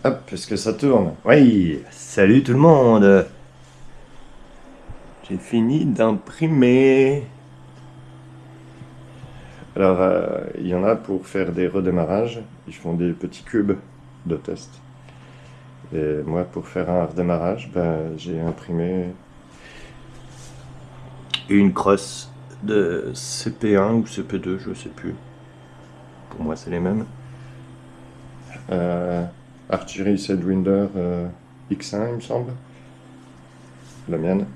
Hop, est-ce que ça tourne? Oui, salut tout le monde. J'ai fini d'imprimer. Alors, il y en a pour faire des redémarrages. Ils font des petits cubes de test. Et moi, pour faire un redémarrage, ben, j'ai imprimé une crosse de CP1 ou CP2, je sais plus. Pour moi, c'est les mêmes. Euh, Artillery Sidewinder X1, il me semble. La mienne.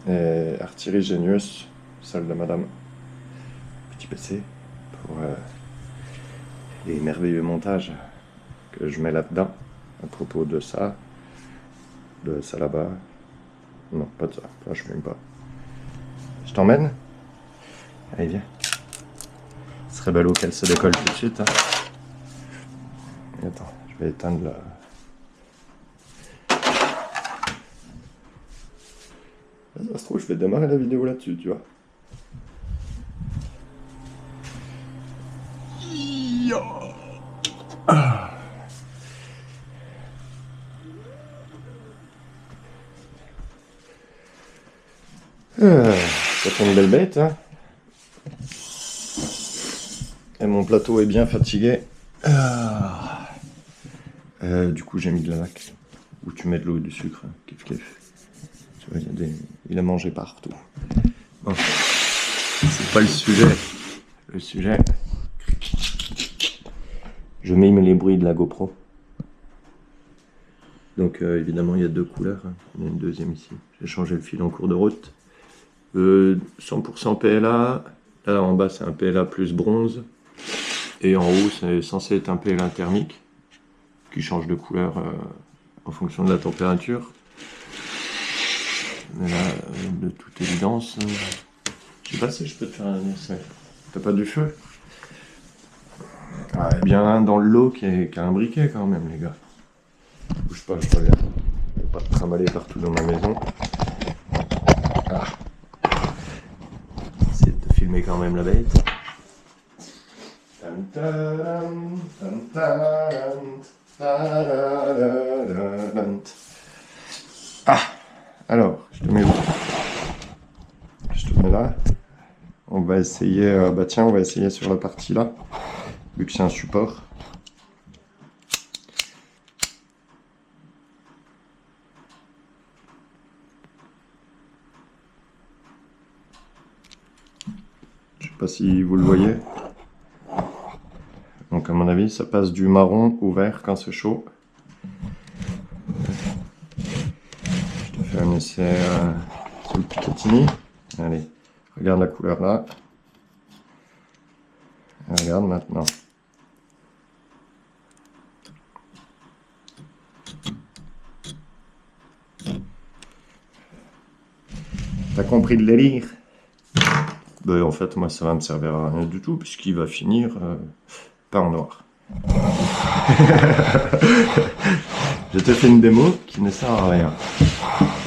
Et Artillery Genius, celle de madame. Petit PC pour les merveilleux montages que je mets là-dedans à propos de ça là-bas. Non, pas de ça. Là, je fume pas. Je t'emmène? Allez, viens. Ce serait ballot qu'elle se décolle tout de suite. Hein. Attends, je vais éteindre la. Ça se trouve, je vais démarrer la vidéo là-dessus, tu vois. Ça fait une belle bête, hein. Et mon plateau est bien fatigué. Du coup, j'ai mis de la laque. Où tu mets de l'eau et du sucre. Kiff kiff. Tu vois, il a mangé partout. Bon. C'est pas le sujet. Le sujet. Je mime les bruits de la GoPro. Donc évidemment, il y a deux couleurs. Hein. Il y en a une deuxième ici. J'ai changé le fil en cours de route. 100% PLA. Là en bas, c'est un PLA plus bronze. Et en haut, c'est censé être un PLA thermique qui change de couleur en fonction de la température. Mais là, de toute évidence, je sais pas si je peux te faire un essai. T'as pas du feu? Ah, il y a bien un dans le lot qui a un briquet quand même, les gars. Bouge pas, je reviens. Je vais pas te trimballer partout dans ma maison. Ah. Essayer de te filmer quand même la bête. Ah, alors, je te mets où? Je te mets là. On va essayer, bah tiens, on va essayer sur la partie là, vu que c'est un support. Je sais pas si vous le voyez. Donc à mon avis, ça passe du marron au vert quand c'est chaud. Je te fais un essai sur le Picatinny. Allez, regarde la couleur là. Regarde maintenant. T'as compris le délire? Ben, en fait, moi, ça va me servir à rien du tout, puisqu'il va finir pas en noir. Je te fais une démo qui ne sert à rien.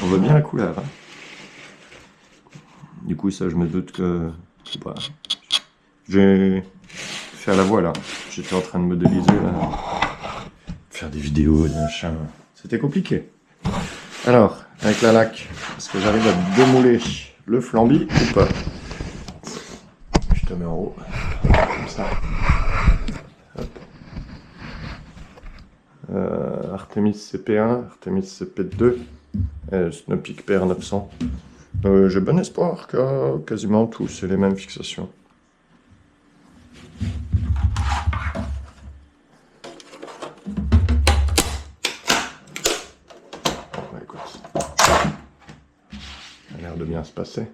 On voit bien la couleur. Hein. Du coup, ça, je me doute que... Bah, j'ai fait à la voix, là. J'étais en train de modéliser, là. Faire des vidéos, des machins. C'était compliqué. Alors, avec la laque, est-ce que j'arrive à démouler le flambi ou pas? Je te mets en haut, comme ça. Hop. Artemis CP1, Artemis CP2, Snopic PR900. J'ai bon espoir que quasiment tous aient les mêmes fixations. Bon, écoute, ça a l'air de bien se passer.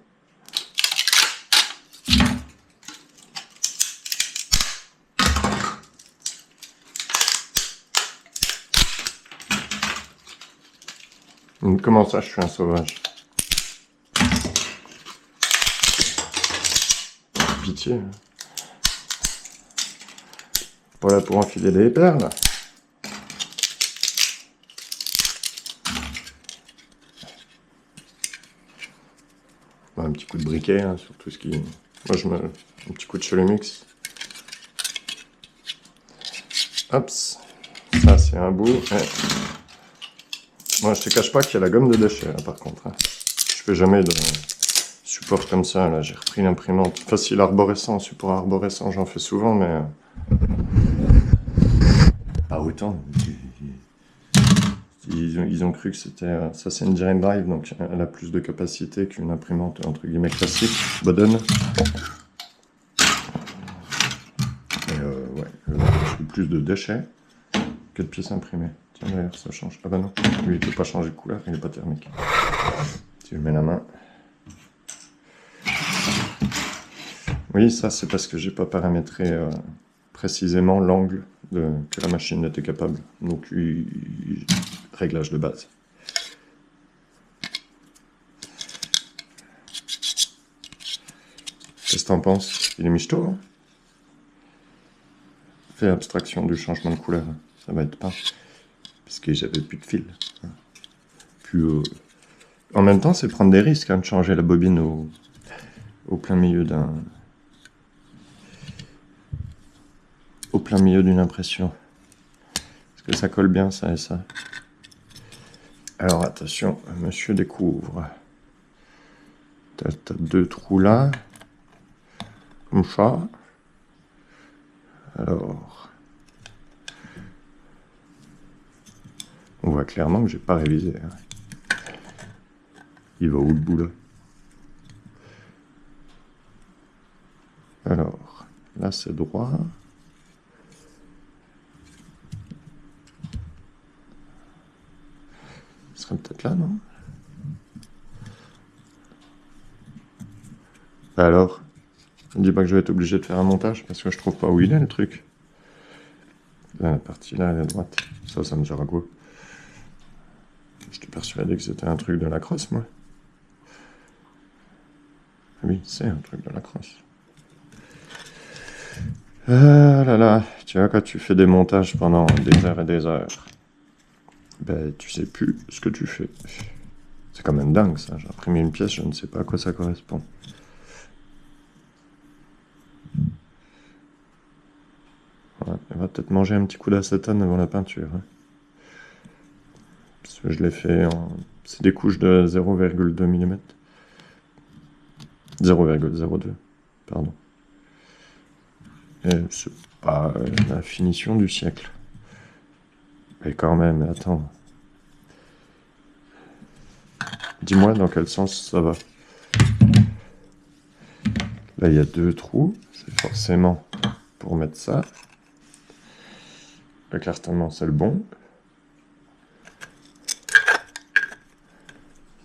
Comment ça, je suis un sauvage? Pitié. Pas là pour enfiler des perles. Un petit coup de briquet, hein, sur tout ce qui... Moi, je mets un petit coup de Cholumix. Hop. Ça, c'est un bout. Ouais. Moi, je te cache pas qu'il y a la gomme de déchet, là, par contre. Hein. Je fais jamais de support comme ça. Là, j'ai repris l'imprimante facile arborescent, support arborescent, j'en fais souvent, mais pas autant. Ils ont cru que c'était... ça, c'est une Giant Drive, donc elle a plus de capacité qu'une imprimante, entre guillemets, classique, Boden. Et ouais, j'ai plus de déchets que de pièces imprimées. Tiens, d'ailleurs, ça change. Ah bah non, lui, il peut pas changer de couleur, il n'est pas thermique. Tu lui mets la main. Oui, ça, c'est parce que j'ai pas paramétré précisément l'angle que la machine était capable. Donc, réglage de base. Qu'est-ce que t'en penses? Il est michto, hein? Fais abstraction du changement de couleur. Ça va être pas. Parce que j'avais plus de fil. Puis, en même temps, c'est prendre des risques hein, de changer la bobine au plein milieu d'une impression. Est-ce que ça colle bien, ça et ça? Alors, attention, monsieur découvre. T'as 2 trous là. Comme ça. Alors... on voit clairement que j'ai pas révisé. Hein. Il va où le bout là? Alors, là c'est droit. Ce serait peut-être là, non? Alors, ne dis pas que je vais être obligé de faire un montage parce que je trouve pas où il est le truc. Là, la partie là, elle est à droite. Ça me dira quoi? J'étais persuadé que c'était un truc de la crosse, moi. Oui, c'est un truc de la crosse. Ah là là, tu vois, quand tu fais des montages pendant des heures et des heures, ben, tu sais plus ce que tu fais. C'est quand même dingue, ça. J'ai imprimé une pièce, je ne sais pas à quoi ça correspond. Ouais, on va peut-être manger un petit coup d'acétone avant la peinture. Hein. Parce que je l'ai fait en... c'est des couches de 0,2 mm. 0,02, pardon. Et c'est pas la finition du siècle. Mais quand même, attends. Dis-moi dans quel sens ça va. Là, il y a 2 trous. C'est forcément pour mettre ça. L'écartement, c'est le bon.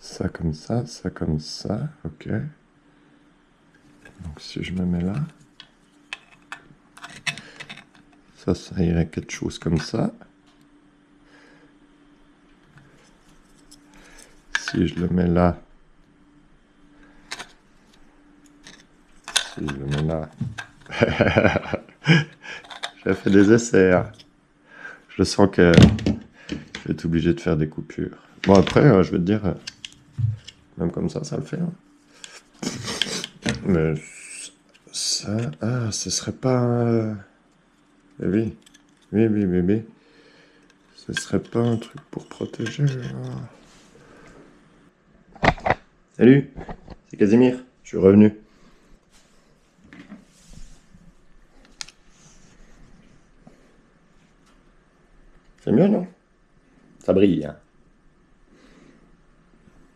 Ça comme ça, ça comme ça. Ok. Donc si je me mets là, ça irait quelque chose comme ça. Si je le mets là, si je le mets là, j'ai fait des essais. Hein. Je sens que je vais être obligé de faire des coupures. Bon après, je vais te dire, même comme ça le fait. Hein. Mais ça, ce serait pas... oui, oui. Ce serait pas un truc pour protéger. Salut, c'est Casimir, je suis revenu. C'est mieux, non? Ça brille. Hein.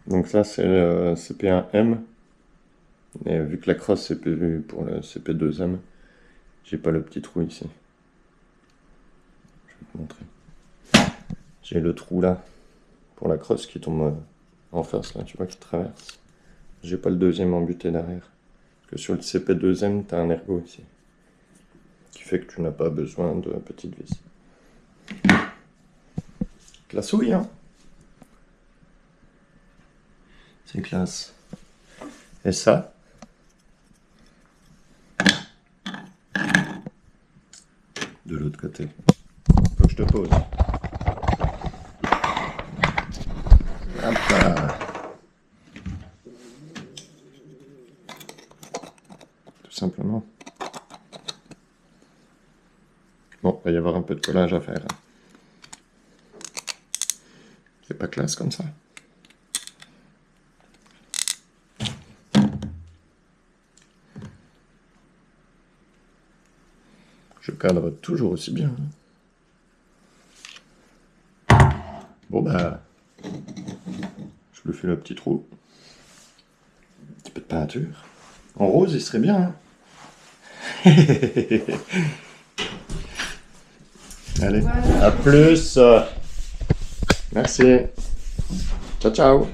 Donc ça, c'est le CP1M. Et vu que la crosse c'est prévue pour le CP2M, j'ai pas le petit trou ici. Je vais te montrer. J'ai le trou là, pour la crosse qui tombe en face, là, tu vois, qui traverse. J'ai pas le deuxième embuté derrière. Parce que sur le CP2M, t'as un ergot ici. Qui fait que tu n'as pas besoin de petite vis. Classouille, hein? C'est classe. Et ça? De l'autre côté. Faut que je te pose. Hop là. Tout simplement. Bon, il va y avoir un peu de collage à faire. C'est pas classe comme ça. Je cadre toujours aussi bien. Bon bah, je lui fais le petit trou. Un petit peu de peinture. En rose, il serait bien. Hein. Allez, voilà. À plus. Merci. Ciao, ciao.